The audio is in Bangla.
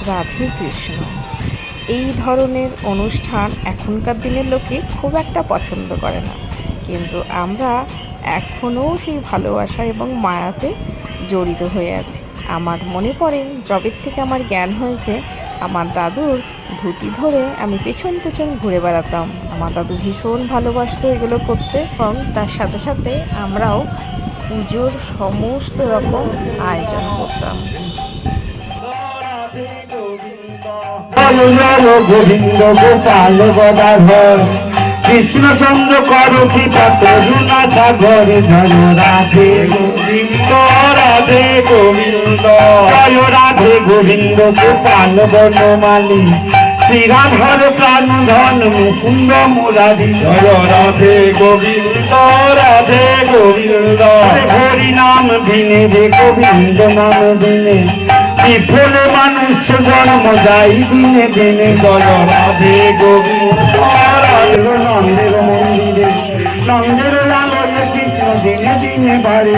রাধে কৃষ্ণ। এই ধরনের অনুষ্ঠান এখনকার দিনের লোকে খুব একটা পছন্দ করে না, কিন্তু আমরা এখনও সেই ভালোবাসা এবং মায়াতে জড়িত হয়ে আছি। আমার মনে পড়ে যবের থেকে আমার জ্ঞান হয়েছে, আমার দাদুর ধুতি ধরে আমি পেছন পেছন ঘুরে বেড়াতাম। আমার দাদু ভীষণ ভালোবাসতো এগুলো করতে, এবং তার সাথে সাথে আমরাও পুজোর সমস্ত রকম আয়োজন করতাম। গোবিন্দ গোপাল গদাধর কৃষ্ণচন্দ্র করুণা করুণা সাগর জয় রাধে গোবিন্দ রাধে গোবিন্দ জয় রাধে গোবিন্দ গোপাল বনমালী শ্রীরাধর প্রাণধন মুকুন্দ মুরারি জয় রাধে গোবিন্দ রাধে গোবিন্দ হরি নাম দিনে রে গোবিন্দ নাম দিনে বিফল মানুষ জন্ম যাই দিনে দিনে জয় রাধে গোবিন্দ নন্দের মন্দিরে নন্দের লালন কৃষ্ণ দিনে দিনে বাড়ি।